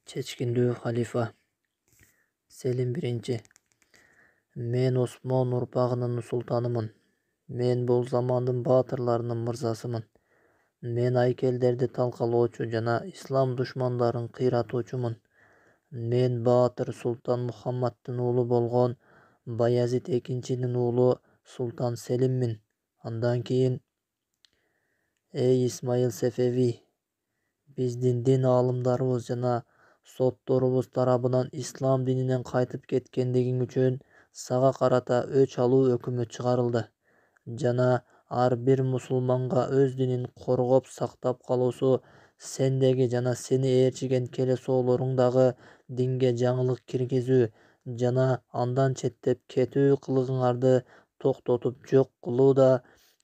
Чечкиндүү халифа Селим I. Мен Осмон урпагынын султанымын. Мен бул замандын баатырларынын мырзасымын. Мен айкелдерди талкалоочу жана ислам душмандарын кыйратуучумун. Мен баатыр султан Мухаммадтын уулу болгон Баязид экинчинин уулу султан Селиммин. Андан кийин: Эй Исмаил Сефеви, биздин дин аалымдарыбыз жана сотторубуз тарабынан ислам дининен кайтып кеткендигиң үчүн сага карата өч алуу өкүмү чыгарылды жана ар бир мусулманга өз динин коргоп сактап калуусу сендеги жана сени ээрчиген келесоолоруңдагы динге жаңылык киргизүү жана андан четтеп кетүү кылыгыңарды токтотуп жок кылууда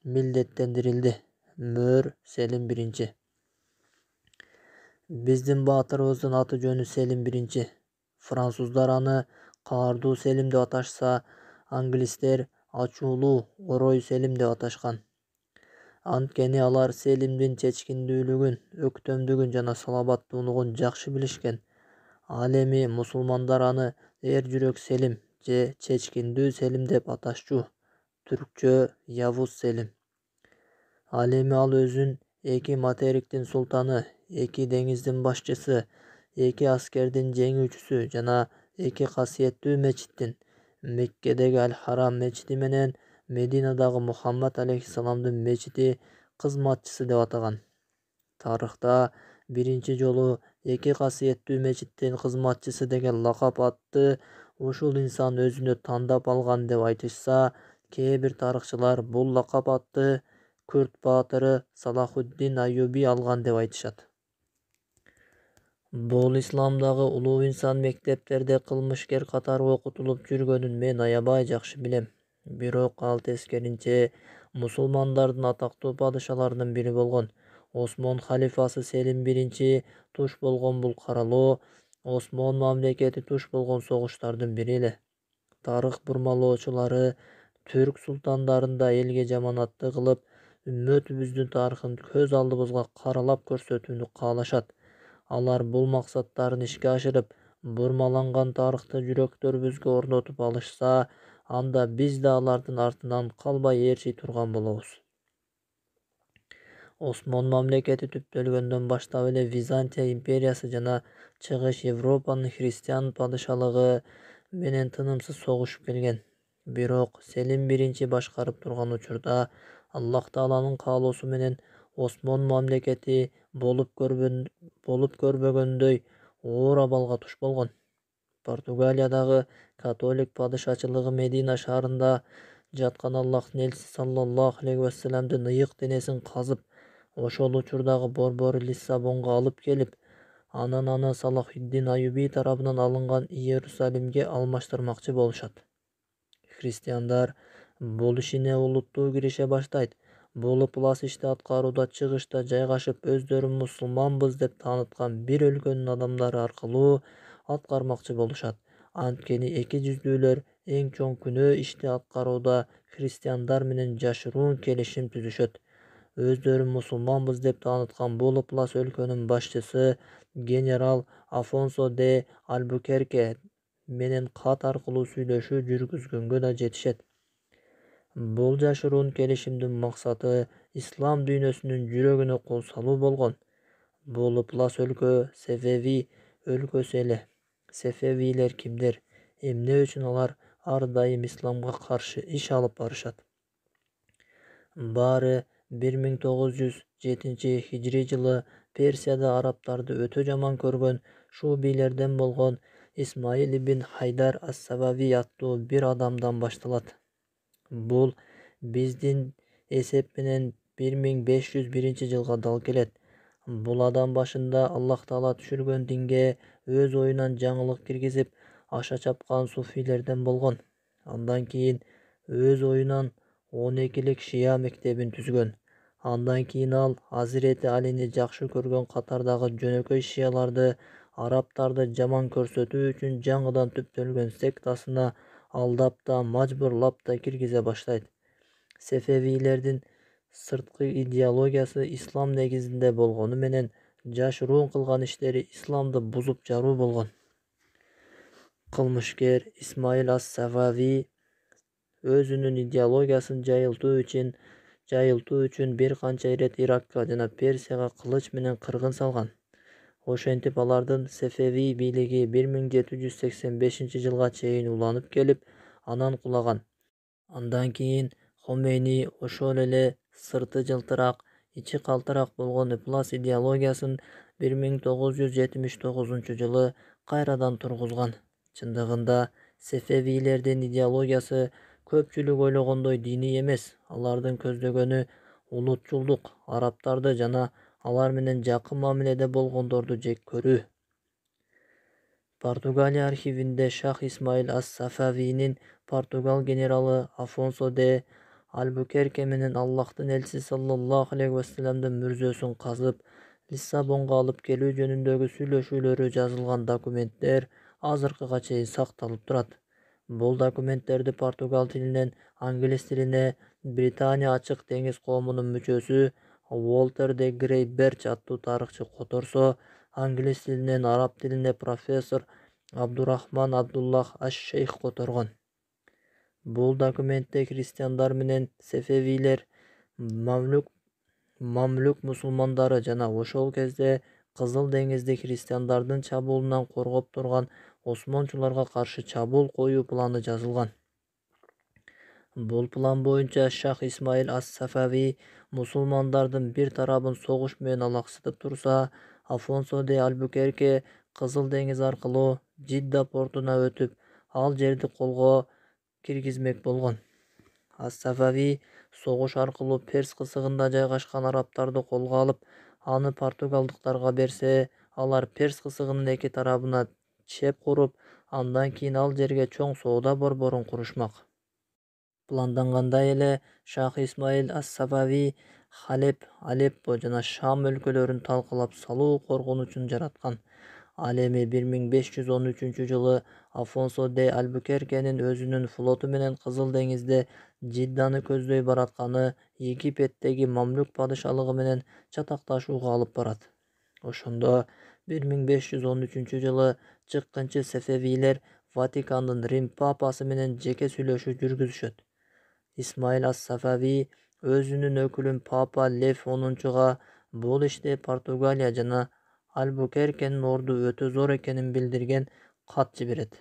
милдеттендирилди. Мөр Селим I. Биздин баатырыбыздын аты жөнү Селим I. Француздар аны каардуу Селим деп аташса, англистер ачуулуу Орой Селим деп аташкан. Анткени алар Селимдин чечкиндүүлүгүн, өктөмдүгүн жана салабаттуулугун жакшы билишкен. Ал эми мусулмандар аны эр жүрөк Селим же чечкиндүү Селим деп аташчу. Түркчө Явуз Селим. Ал эми ал өзүн эки материктин султаны, эки деңиздин башчысы, эки аскердин жеңүүчүсү жана эки касиеттүү мечиттин, Меккедеги Аль-Харам мечити менен Мединадагы Мухаммад алейхиссаламдын мечити кызматчысы деп атаган. Тарыхта биринчи жолу эки касиеттүү мечиттин кызматчысы деген лакап атты ушул инсан өзүнө тандап алган деп айтышса, кээ бир тарыхчылар бул лакап атты Күрт баатыры Салахуддин Аюби алган деп айтышат. Бул исламдагы улуу инсан мектептерде кылмышкер катары окутулуп жүргөнүн мен аябай жакшы билем. Бирок ал тескеринче мусулмандардын атактуу падышаларынын бири болгон Осмон халифасы Селим I туш болгон бул каралоо Осмон мамлекети туш болгон согуштардын бири эле. Тарых бурмалоочулары түрк султандарын да элге жаманатты кылып, үммөтүбүздүн тарыхын көз алдыбызга каралап көрсөтүүнү каалашат. Алар бул максаттарын ишке ашырып, бурмаланган тарыхты жүрөктөрүбүзгө орнотуп алышса, анда биз да алардын артынан калбай ээрчий турган болобуз. Осмон мамлекети түптөлгөндөн баштап эле Византия империясы жана Чыгыш Европанын христиан падышалыгы менен тынымсыз согушуп келген. Бирок Селим I башкарып турган учурда Аллах Тааланын каалоосу менен Осмон мамлекети болуп көрбөгөндөй оор абалга туш болгон. Португалиядагы католик падышачылыгы Медина шаарында жаткан Аллахтын элчиси саллаллаху алейхи вассаламдын ыйык денесин казып, ошол учурдагы борбор Лиссабонго алып келип, анан аны Салахуддин Аюби тарабынан алынган Иерусалимге алмаштырмакчы болушат. Христиандар бул ишине олуттуу кирише баштайт. Бул ыплас ишти аткарууда чыгышта жайгашып, өздөрүн мусулманбыз деп тааныткан бир өлкөнүн адамдары аркылуу аткармакчы болушат. Анткени эки жүздүүлөр эң чоң күнөө ишти аткарууда христиандар менен жашыруун келишим түзүшөт. Өздөрүн мусулманбыз деп тааныткан бул ыплас өлкөнүн башчысы генерал Афонсо де Альбукерке менен кат аркылуу сүйлөшүү жүргүзгөнгө да жетишет. Бул жашыруун келишимдин максаты ислам дүйнөсүнүн жүрөгүнө кол салуу болгон. Бул ыплас өлкө Сефеви өлкөсү эле. Сефевилер кимдер? Эмне үчүн алар ар дайым исламга каршы иш алып барышат? Баары 1907 хижри жылы Персияда арабтарды өтө жаман көргөн шубилерден болгон Исмаил ибн Хайдар ас-Савави аттуу бир адамдан башталат. Бул биздин эсеп менен 1501 жылга дал келет. Бул адам башында Аллах Таала түшүргөн динге өз оюнан жаңылык киргизип, аша чапкан суфилерден болгон. Андан кийин өз оюнан 12-лик шия мектебин түзгөн. Андан кийин ал Азирети Алини жакшы көргөн катардагы жөнөкөй шияларды арабтарды жаман көрсөтүү үчүн жаңыдан түптөлгөн сектасына алдап да, мажбурлап да киргизе баштайт. Сефевилердин сырткы идеологиясы ислам негизинде болгону менен жашыруун кылган иштери исламды бузуп жаруу болгон. Кылмышкер Исмаил ас-Сафави өзүнүн идеологиясын жайылтуу үчүн бир канча ирет Иракка жана Персияга кылыч менен кыргын салган. Ошентип алардын Сефеви бийлиги 1785-жылга чейин уланып келип, анан кулаган. Андан кийин Хомейни ошол эле сырты жылтыраак, ичи калтыраак болгон ыплас идеологиясын 1979-жылы кайрадан тургузган. Чындыгында Сефевилердин идеологиясы көпчүлүк ойлогондой диний эмес. Алардын көздөгөнү улутчулдук, арабтарды жана алар менен жакын мамиледе болгондорду жек көрүү. Португалия архивинде Шах Исмаил ас-Сафавинин Португал генералы Афонсо де Альбукерке менен Аллахтын элчиси саллаллаху алейхи вассаламдын мүрзөсүн казып, Лиссабонго алып келүү жөнүндөгү сүйлөшүүлөрү жазылган документтер азыркыга чейин сакталып турат. Бул документтерди португал тилинен англис тилине Британия ачык деңиз коомунун мүчөсү Уолтер де Грей Берч аттуу тарыхчы которсо, англис тилинен араб тилине профессор Абдурахман Абдуллах аш-Шейх которгон. Бул документте христиандар менен Сефевилер, мамлюк мусулмандары жана ошол кезде Кызыл деңизди христиандардын чабуулунан коргоп турган осмончуларга каршы чабуул коюу планы жазылган. Бул план боюнча Шах Исмаил ас-Сафави мусулмандардын бир тарабын согуш менен алаксытып турса, Афонсо де Альбукерке Кызыл деңиз аркылуу Жидда портуна өтүп, ал жерди колго киргизмек болгон. Ас-Сафави согуш аркылуу Перс кысыгында жайгашкан арабтарды колго алып, аны португалдыктарга берсе, алар Перс кысыгынын эки тарабына чеп куруп, андан кийин ал жерге чоң соода борборун курушмак. Пландангандай эле Шах Исмаил ас-Сафави Халеп, Алеппо жана Шам өлкөлөрүн талкалап салуу коркунучун жараткан. Ал эми 1513-жылы Афонсо де Альбукеркенин өзүнүн флоту менен Кызыл деңизде Жидданы көздөй баратканы Египеттеги мамлюк падышалыгы менен чатакташууга алып барат. Ошондо 1513-жылы чыккынчы Сефевилер Ватикандын Рим папасы менен жеке сүйлөшүү жүргүзүшөт. Исмаил ас-Сафави өзүнүн өкүлүн папа Лев X бул иште Португалия жана Альбукеркенин орду өтө зор экенин билдирген кат жиберет.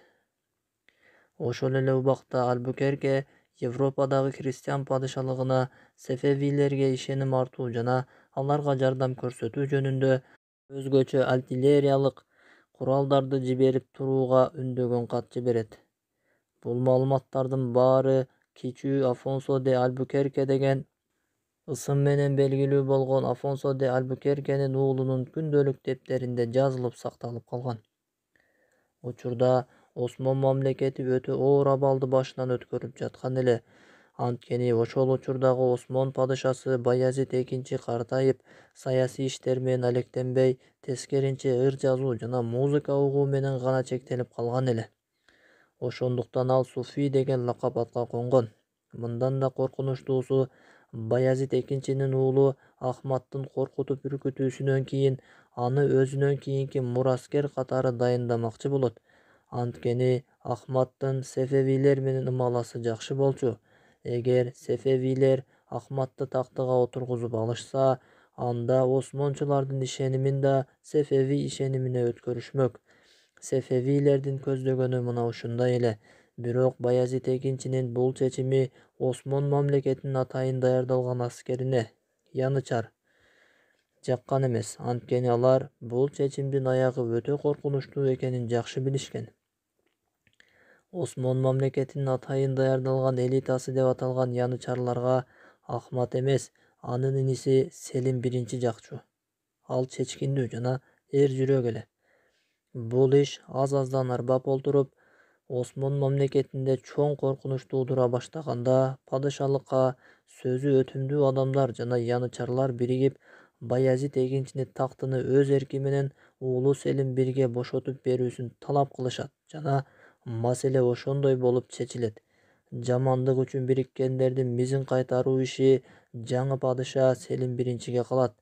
Ошол эле убакта Альбукерке Европадагы христиан падышалыгына Сефевилерге ишеним артуу жана аларга жардам көрсөтүү жөнүндө өзгөчө артиллериялык куралдарды жиберип турууга үндөгөн кат жиберет. Бул маалыматтардын баары кичүү Афонсо де Альбукерке деген ысым менен белгилүү болгон Афонсо де Альбукеркенин уулунун күндөлүк дептеринде жазылып сакталып калган. Учурда Осмон мамлекети өтө оор абалды башынан өткөрүп жаткан эле. Анткени ошол учурдагы Осмон падышасы Баязит экинчи картайып, саясий иштер менен алектенбей, тескеринче ыр жазуу жана музыка угуу менен гана чектелип калган эле. Ошондуктан ал Суфий деген лакап атка конгон. Мындан да коркунучтуусу, Баязит экинчинин уулу Ахматтын коркутуп үркүтүүсүнөн кийин аны өзүнөн кийинки мураскер катары дайындамакчы болот. Анткени Ахматтын Сефевилер менен ымаласы жакшы болчу. Эгер Сефевилер Ахматты тактыга отургузуп алышса, анда осмончулардын ишенимин да Сефеви ишенимине өткөрүшмөк. Сефевилердин көздөгөнү мына ушундай эле. Бирок Баязит экинчинин бул чечими Осмон мамлекетинин атайын даярдалган аскерине, Янычар, жаккан эмес. Анткени алар бул чечимдин аягы өтө коркунучтуу экенин жакшы билишкен. Осмон мамлекетинин атайын даярдалган элитасы деп аталган янычарларга Ахмат эмес, анын иниси Селим биринчи жакчу. Ал чечкиндүү жана эр жүрөк эле. Бул иш аз-аздан арбап олтуруп, Осмон мамлекетинде чоң коркунуч туудура баштаганда, падышалыкка сөзү өтүмдүү адамдар жана янычарлар биригип, Баязит экинчини тактыны өз эрки менен уулу Селим бирге бошотуп берүүсүн талап кылышат жана маселе ошондой болуп чечилет. Жамандык үчүн бириккендердин мизин кайтаруу иши жаңы падыша Селим биринчиге калат.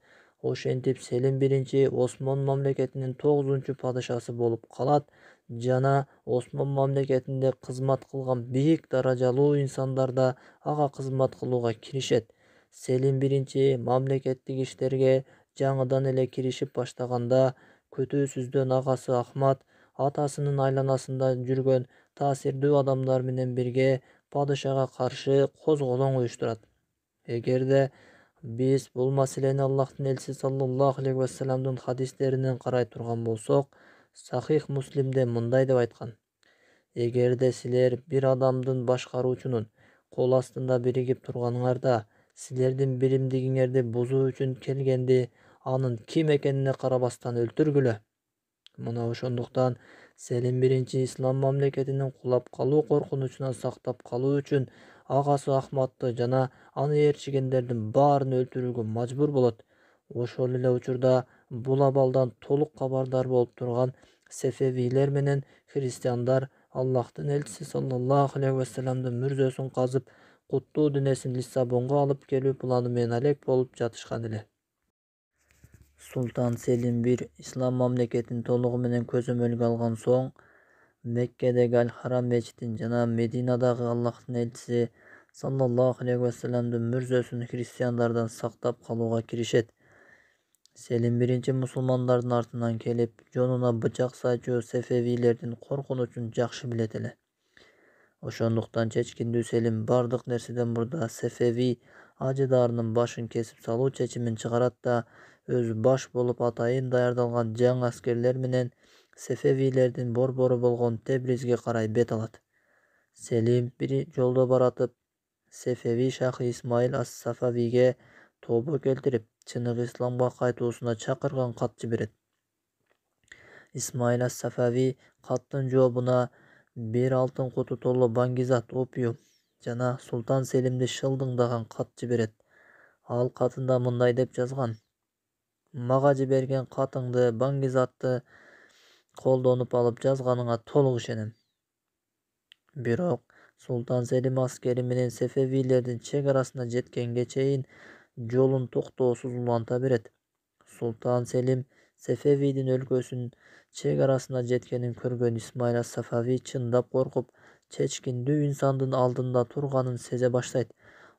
Ошентип Селим биринчи Осмон мамлекетинин 9-падышасы болуп калат жана Осмон мамлекетинде кызмат кылган бийик даражалуу инсандар да ага кызмат кылууга киришет. Селим биринчи мамлекеттик иштерге жаңыдан эле киришип баштаганда күтүүсүздөн агасы Ахмат атасынын айланасында жүргөн таасирдүү адамдар менен бирге падышага каршы козголоң уюштурат. Эгерде биз бул маселени Аллахтын элчиси саллаллаху алейхи вассаламдын хадистеринен карай турган болсок, Сахих Муслимде мындай деп айткан: эгерде силер бир адамдын башкаруучунун кол астында биригип турганыңарда силердин биримдигиңерди бузуу үчүн келгенди анын ким экенине карабастан өлтүргүлө. Мына ошондуктан Селим биринчи ислам мамлекетинин кулап калуу коркунучунан сактап калуу үчүн агасы Ахматты жана аны ээрчигендердин баарын өлтүрүүгө мажбур болот. Ошол эле учурда бул абалдан толук кабардар болуп турган Сефевилер менен христиандар Аллахтын элчиси саллаллаху алейхи вассаламдын мүрзөсүн казып, куттуу денесин Лиссабонго алып келүү планы менен алек болуп жатышкан эле. Султан Селим бир ислам мамлекетин толугу менен көзөмөлгө алган соң, Меккедеги Аль-Харам мечитин жана Мединадагы Аллахтын элчиси саллаллаху алейхи вассаламдын мүрзөсүн христиандардан сактап калууга киришет. Селим биринчи мусулмандардын артынан келип, жонуна бычак сайчу Сефевилердин коркунучун жакшы билет эле. Ошондуктан чечкиндүү Селим бардык нерседен мурда Сефеви ажыдарынын башын кесип салуу чечимин чыгарат да өзү баш болуп атайын даярдалган жаңы аскерлер менен Сефевилердин борбору болгон Тебризге карай бет алат. Селим бир жолдо баратып Сефеви шахы Исмаил ас-Сафавиге тобо келтирип, чыныгы исламга кайтуусуна чакырган кат жиберет. Исмаил ас-Сафави каттын жообуна бир алтын куту толуу баңгизат, опиум жана Султан Селимди шылдыңдаган кат жиберет. Ал катында мындай деп жазган: мага жиберген катыңды, баңгизатты колдонуп алып жазганыңа толук ишенем. Бирок Султан Селим аскери менен Сефевилердин чек арасына жеткенге чейин жолун токтоосуз уланта берет. Султан Селим Сефевидин өлкөсүнүн чек арасына жеткенин көргөн Исмаил ас-Сафави чындап коркуп, чечкиндүү инсандын алдында турганын сезе баштайт.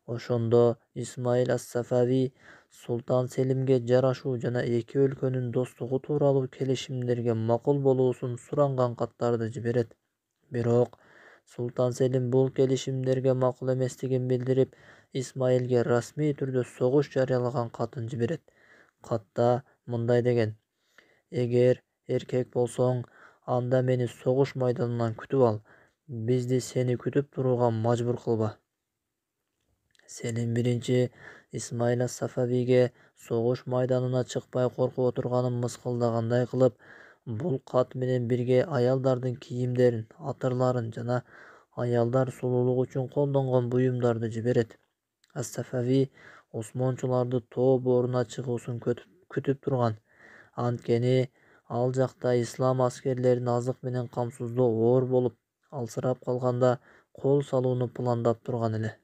Ошондо Исмаил ас-Сафави Султан Селимге жарашуу жана эки өлкөнүн достугу тууралуу келишимдерге макул болуусун суранган каттарды жиберет. Бирок Султан Селим бул келишимдерге макул эместигин билдирип, Исмаилге расмий түрдө согуш жарыялаган катын жиберет. Катта мындай деген: эгер эркек болсоң, анда мени согуш майданынан күтүп ал, бизди сени күтүп турууга мажбур кылба. Селим биринчи Исмаил ас-Сафавиге согуш майданына чыкпай коркуп отурганын мыскылдагандай кылып, бул кат менен бирге аялдардын кийимдерин, атырларын жана аялдар сулуулугу үчүн колдонгон буюмдарды жиберет. Ас-Сафави осмончуларды тоо бооруна чыгуусун күтүп турган. Анткени ал жакта ислам аскерлерин азык менен камсыздоо оор болуп, алсырап калганда кол салууну пландап турган эле.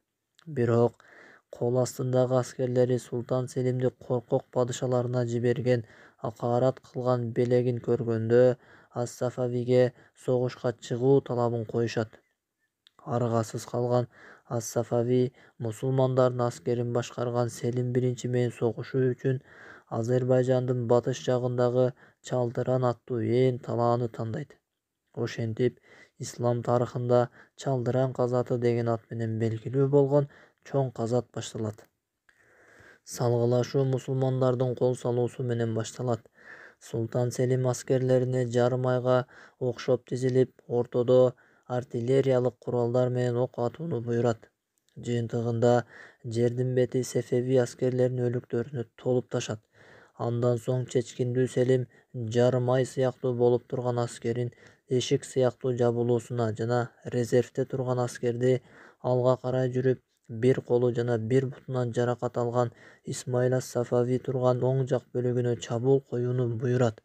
Бирок кол астындагы аскерлери Султан Селимди коркок падышаларына жиберген, акаарат кылган белегин көргөндө ас-Сафавиге согушка чыгуу талабын коюшат. Аргасыз калган ас-Сафави мусулмандардын аскерин башкарган Селим биринчи менен согушуу үчүн Азербайжандын батыш жагындагы Чалдыран аттуу ээн талааны тандайт. Ошентип ислам тарыхында Чалдыран казаты деген ат менен белгилүү болгон чоң казат башталат. Салгылашуу мусулмандардын кол салуусу менен башталат. Султан Селим аскерлерине жарым айга окшоп тизилип, ортодо артиллериялык куралдар менен ок атууну буйрат. Жыйынтыгында жердин бети Сефеви аскерлеринин өлүктөрүнө толуп ташат. Андан соң чечкиндүү Селим жарым ай сыяктуу болуп турган аскерин эшик сыяктуу жабылуусуна жана резервде турган аскерди алга карай жүрүп, бир колу жана бир бутунан жаракат алган Исмаил ас-Сафави турган оң жак бөлүгүнө чабуул коюуну буйрат.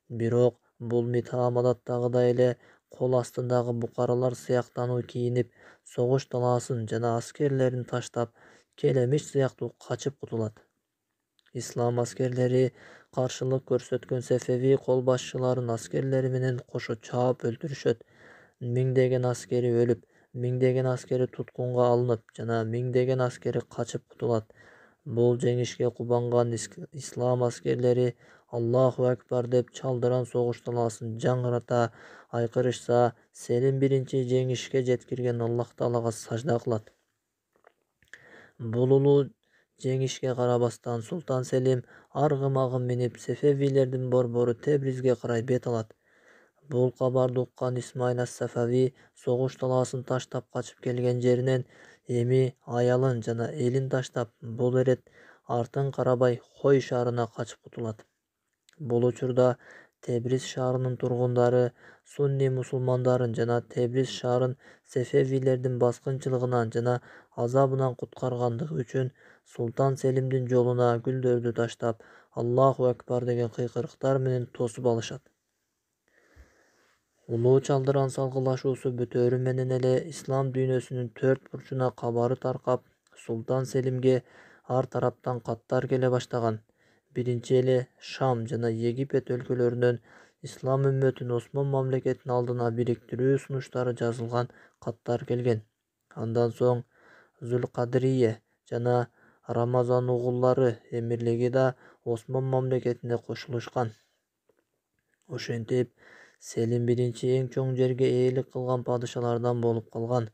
Бирок бул мутамадаттагыдай эле кол астындагы букаралар сыяктануу кийинип, согуш талаасын жана аскерлерин таштап, келемиш сыяктуу качып кутулат. ислам аскерлери каршылык көрсөткөн Сефеви кол башчыларын аскерлери менен кошо чаап өлтүрүшөт. Миңдеген аскери өлүп, миңдеген аскери туткунга алынып жана миңдеген аскери качып кутулат. Бул жеңишке кубанган ислам аскерлери Аллаху акбар деп чалдыран согуш талаасын жаңгырата айкырышса, Селим биринчи жеңишке жеткирген Аллах Таалага сажда кылат. Бул улуу жеңишке карабастан Султан Селим аргы-магы минип Сефевилердин борбору Тебризге карай бет алат. Бул кабарды уккан Исмаил ас-Сафави согуш талаасын таштап качып келген жеринен эми аялын жана элин таштап, бул ирет артын карабай Хой шаарына качып кутулат. Бул учурда Тебриз шаарынын тургундары сунни мусулмандарын жана Тебриз шаарын Сефевилердин баскынчылыгынан жана азабынан куткаргандыгы үчүн Султан Селимдин жолуна гүлдөрдү таштап, Аллаху акбар деген кыйкырыктар менен тосуп алышат. Улуу чалдыран салгылашуусу бүтөөрү менен эле ислам дүйнөсүнүн төрт бурчуна кабары таркап, Султан Селимге ар тараптан каттар келе баштаган. Биринчи эле Шам жана Египет өлкөлөрүнөн ислам үммөтүн Осмон мамлекетинин алдына бириктирүү сунуштары жазылган каттар келген. Андан соң Зулкадрие жана Рамазан угуллары эмирлиги да Осмон мамлекетине кошулушкан. Ошентип, Селим биринчи эң чоң жерге ээлик кылган падышалардан болуп калган.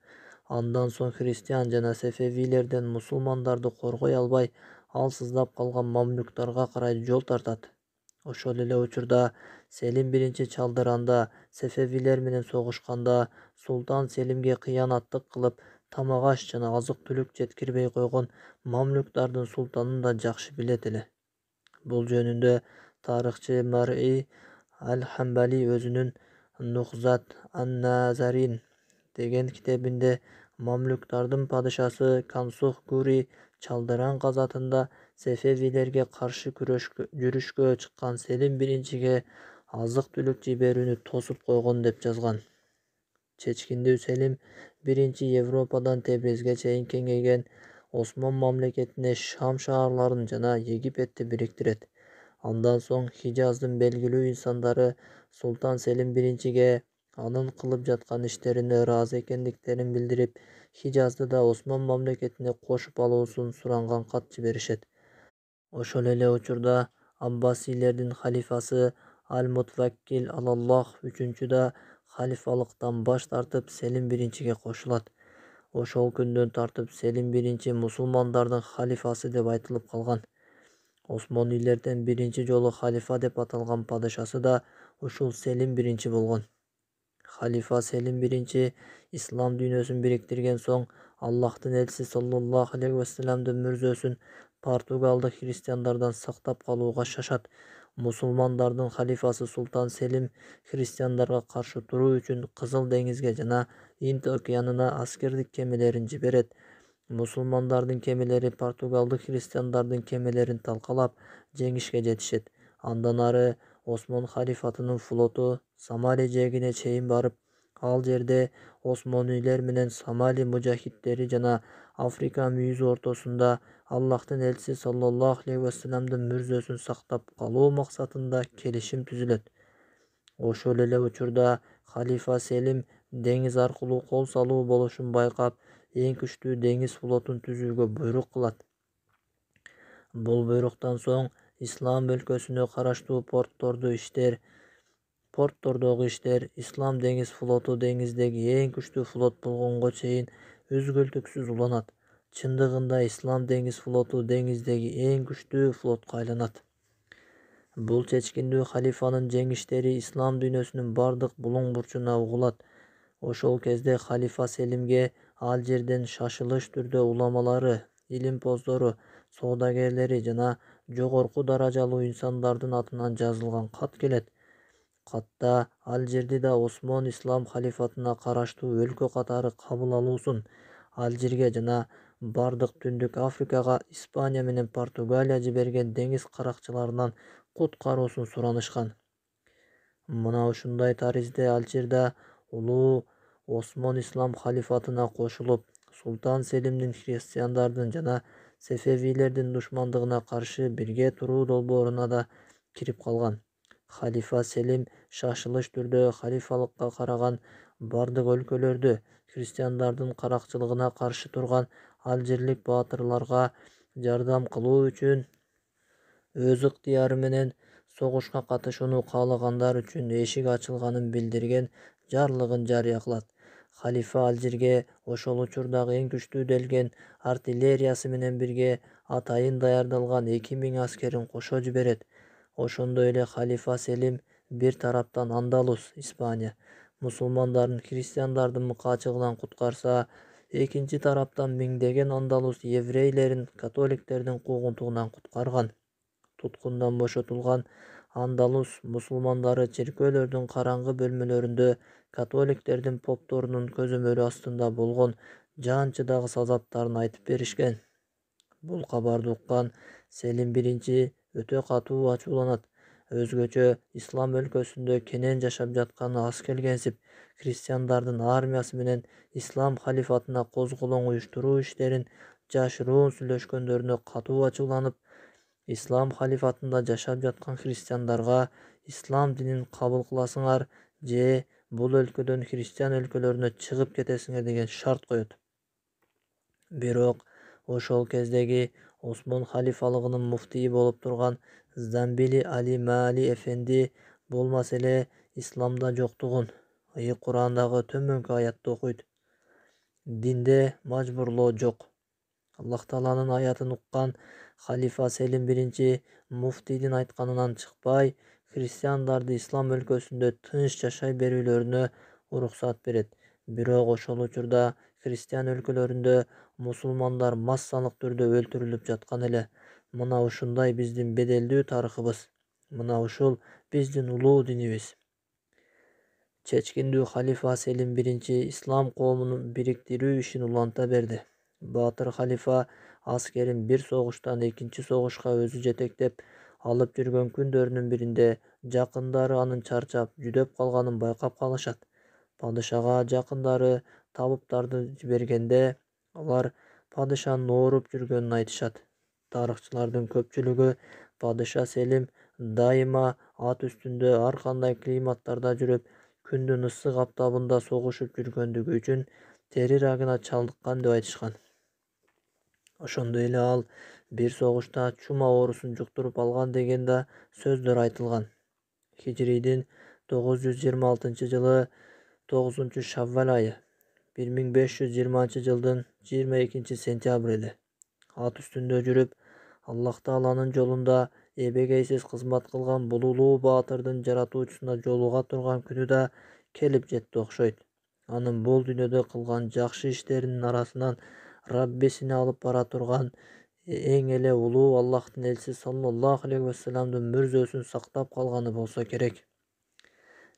Андан соң христиан жана Сефевилерден мусулмандарды коргой албай, алсыздап калган мамлюктарга карай жол тартат. Ошол эле учурда Селим биринчи чалдыранда Сефевилер менен согушканда Султан Селимге кыянаттык кылып, тамак-аш жана азык-түлүк жеткирбей койгон мамлюктардын султанын да жакшы билет эле. Бул жөнүндө тарыхчы Мар'i Аль-Хамбали өзүнүн Нухзат ан-Назарин деген китебинде мамлюктардын падышасы Кансух Гури чалдыран казатында Сефевилерге каршы жүрүшкө чыккан Селим биринчиге азык-түлүк жиберүүнү тосуп койгон деп жазган. Чечкиндүү Селим биринчи Европадан Тебризге чейин кеңейген Осмон мамлекетине Шам шаарларын жана Египетти бириктирет. Андан соң Хижаздын белгилүү инсандары Султан Селим биринчиге анын кылып жаткан иштерине ыраазы экендиктерин билдирип, Хижазды да Осмон мамлекетине кошуп алуусун суранган кат жиберишет. Ошол эле учурда Аббасилердин халифасы Аль-Мутваккил Алаллах үчүнчү да халифалыктан баш тартып Селим биринчиге кошулат. Ошол күндөн тартып Селим биринчи мусулмандардын халифасы деп айтылып калган. Осмонийлерден биринчи жолу халифа деп аталган падышасы да ушул Селим биринчи болгон. Халифа Селим биринчи ислам дүйнөсүн бириктирген соң Аллахтын элчиси саллаллаху алейхи вассаламдын мүрзөсүн португалдык христиандардан сактап калууга шашат. Мусулмандардын халифасы Султан Селим христиандарга каршы туруу үчүн Кызыл деңизге жана Инд океанына аскердик кемелерин жиберет. Мусулмандардын кемелери португалдык христиандардын кемелерин талкалап, жеңишке жетишет. Андан ары Осмон халифатынын флоту Сомали жээгине чейин барып, ал жерде осмонийлер менен Сомали мужахиддери жана Африка мүйүзү ортосунда Аллахтын элчиси саллаллаху алейхи вассаламдын мүрзөсүн сактап калуу максатында келишим түзүлөт. Ошол эле учурда халифа Селим деңиз аркылуу кол салуу болушун байкап, эң күчтүү деңиз флотун түзүүгө буйрук кылат. Бул буйруктан соң ислам өлкөсүнө караштуу порттордогу иштер ислам деңиз флоту деңиздеги эң күчтүү флот болгонго чейин үзгүлтүксүз уланат. Чындыгында ислам деңиз флоту деңиздеги эң күчтүү флотко айланат. Бул чечкиндүү халифанын жеңиштери ислам дүйнөсүнүн бардык булуң бурчуна угулат. Ошол кезде халифа Селимге ал жерден шашылыш түрдө уламалары, илимпоздору, соодагерлери жана жогорку даражалуу инсандардын атынан жазылган кат келет. Катта ал жерди да Осмон ислам халифатына караштуу өлкө катары кабыл алуусун, ал жерге жана бардык Түндүк Африкага Испания менен Португалия жиберген деңиз каракчыларынан куткаруусун суранышкан. Мына ушундай таризде Алжирда улуу Осмон ислам халифатына кошулуп, Султан Селимдин христиандардын жана Сефевилердин душмандыгына каршы бирге туруу долбооруна да кирип калган. Халифа Селим шашылыш түрдө халифалыкка караган бардык өлкөлөрдө христиандардын каракчылыгына каршы турган алжирлик баатырларга жардам кылуу үчүн өз ыктыяры менен согушка катышууну каалагандар үчүн эшик ачылганын билдирген жарлыгын жарыя кылат. Халифа Алжирге ошол учурдагы эң күчтүү делген артиллериясы менен бирге атайын даярдалган 2000 аскерин кошо жиберет. Ошондой эле халифа Селим бир тараптан Андалус, Испания мусулмандарын христиандардын мыкаачыгынан куткарса, экинчи тараптан миңдеген Андалус еврейлерин католиктердин куугунтугунан куткарган. Туткундан бошотулган Андалус мусулмандары чиркөөлөрдүн караңгы бөлмөлөрүндө католиктердин попторунун көзөмөлү астында болгон жан чыдагыс азаптарын айтып беришкен. Бул кабарды уккан Селим биринчи өтө катуу ачууланат. Өзгөчө ислам өлкөсүндө кенен жашап жатканы ас келгенсип, христиандардын армиясы менен ислам халифатына козголоң уюштуруу иштерин жашыруун сүйлөшкөндөрүнө катуу ачууланып, ислам халифатында жашап жаткан христиандарга ислам динин кабыл кыласыңар же бул өлкөдөн христиан өлкөлөрүнө чыгып кетесиңер деген шарт коет. Бирок ошол кездеги Осмон халифалыгынын муфтийи болуп турган Замбили Али Маали эфенди бул маселе исламда жоктугун, ыйык Курандагы төмөнкү аятты окуйт. Динде мажбурлоо жок. Аллах Тааланын аятын уккан халифа Селим биринчи муфтийдин айтканынан чыкпай, христиандарды ислам өлкөсүндө тынч жашай берүүлөрүнө уруксат берет. Бирок ошол учурда христиан өлкөлөрүндө мусулмандар массалык түрдө өлтүрүлүп жаткан эле. Мына ушундай биздин беделдүү тарыхыбыз. Мына ушул биздин улуу динибиз. Чечкиндүү халифа Селим биринчи ислам коомун бириктирүү ишин уланта берди. Баатыр халифа аскерин бир согуштан экинчи согушка өзү жетектеп алып жүргөн күндөрүнүн биринде жакындары анын чарчап, жүдөп калганын байкап калышат. Падышага жакындары табыптарды жибергенде, алар падышанын ооруп жүргөнүн айтышат. Тарыхчылардын көпчүлүгү падыша Селим дайыма ат үстүндө ар кандай климаттарда жүрүп, күндүн ысык аптабында согушуп жүргөндүгү үчүн тери рагына чалдыккан деп айтышкан. Ошондой эле ал бир согушта чума оорусун жуктуруп алган деген да сөздөр айтылган. Хижрийдин 926-жылы 9-Шаввал айы, 1520-жылдын 22-сентябрь эле. Ат үстүндө жүрүп, Аллах Тааланын жолунда эбегейсиз кызмат кылган бул улуу баатырдын жаратуучусуна жолуга турган күнү да келип жетти окшойт. Анын бул дүйнөдө кылган жакшы иштеринин арасынан Раббисине алып бара турган эң эле улуу Аллахтын элчиси саллаллаху алейхи вассаламдын мүрзөсүн сактап калганы болсо керек.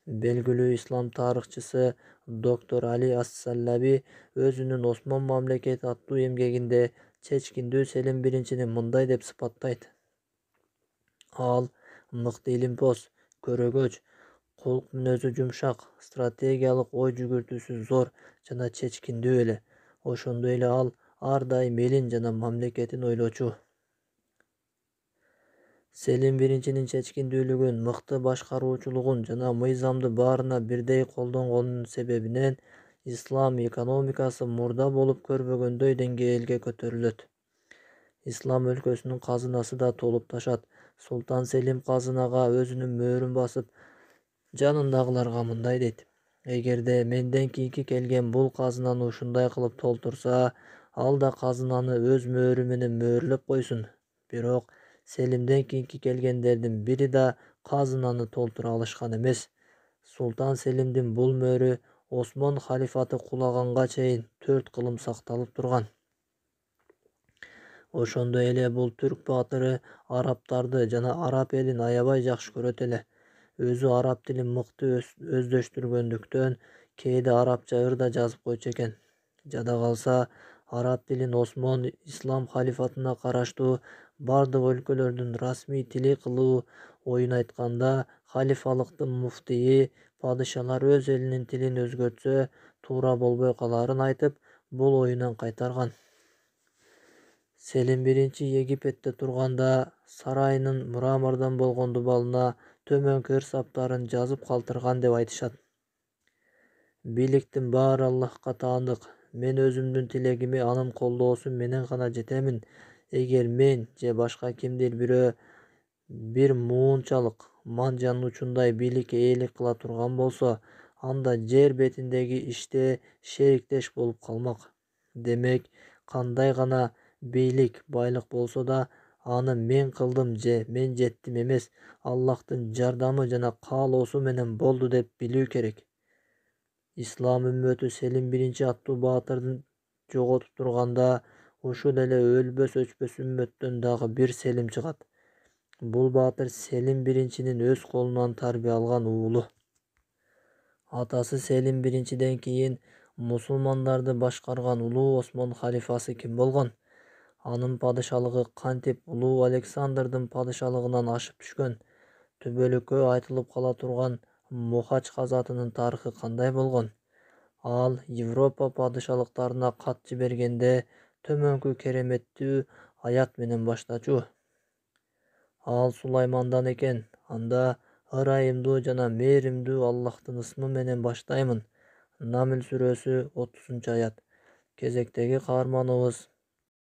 Белгилүү ислам тарыхчысы доктор Али Ас-Саллаби өзүнүн Осмон мамлекети аттуу эмгегинде чечкиндүү Селим биринчини мындай деп сыпаттайт. Ал мыкты илимпоз, көрөгөч, кулк мүнөзү жумшак, стратегиялык ой жүгүртүүсү зор жана чечкиндүү эле. Ошондой эле ал ар дайым элин жана мамлекетин ойлочу. Селим биринчинин чечкиндүүлүгүн, мыкты башкаруучулугун жана мыйзамды баарына бирдей колдонгонунун себебинен ислам экономикасы мурда болуп көрбөгөндөй деңгээлге көтөрүлөт. Ислам өлкөсүнүн казынасы да толуп ташат. Султан Селим казынага өзүнүн мөөрүн басып, жанындагыларга мындай дейт: эгерде менден кийинки келген бул казынаны ушундай кылып толтурса, ал да казынаны өз мөөрү менен мөөрлөп койсун. Бирок Селимден кийинки келгендердин бири да казынаны толтура алышкан эмес. Султан Селимдин бул мөөрү Осмон халифаты кулаганга чейин 4 кылым сакталып турган. Ошондой эле бул түрк баатыры арабтарды жана араб элин аябай жакшы көрөт эле. Өзү араб тилин мыкты өздөштүргөндүктөн кээде арабча ыр да жазып койчу экен. Жада калса, араб тилин Осмон ислам халифатына караштуу бардык өлкөлөрдүн расмий тили кылуу оюн айтканда, халифалыктын муфтийи падышалар өз элинин тилин өзгөртсө туура болбой калаарын айтып, бул оюнан кайтарган. Селим биринчи Египетте турганда сарайынын мрамордон болгон дубалына төмөнкү ырсаптарын жазып калтырган деп айтышат. Бийликтин баары Аллахка таандык. Мен өзүмдүн тилегиме анын колдоосу менен гана жетемин. Эгер мен же башка кимдир бирөө бир муунчалык манжанын учундай бийликке ээлик кыла турган болсо, анда жер бетиндеги иште шериктеш болуп калмак. Демек, кандай гана бийлик, байлык болсо да, аны мен кылдым же мен жеттим эмес, Аллахтын жардамы жана каалоосу менен болду деп билүү керек. Ислам үммөтү Селим биринчи аттуу баатырды жоготуп турганда, ушул эле өлбөс өчпөс үммөттөн дагы бир Селим чыгат. Бул баатыр Селим биринчинин өз колунан тарбия алган уулу. Атасы Селим биринчиден кийин мусулмандарды башкарган улуу Осмон халифасы ким болгон? Анын падышалыгы кантип улуу Александрдын падышалыгынан ашып түшкөн? Түбөлүккө айтылып кала турган Мухач казатынын тарыхы кандай болгон? Ал Европа падышалыктарына кат жибергенде төмөнкү кереметтүү аят менен баштачу. Ал Сулаймандан экен. Анда ырайымдуу жана мээримдүү Аллахтын ысмы менен баштаймын. Намл сүрөсү 30-аят. Кезектеги каарманыбыз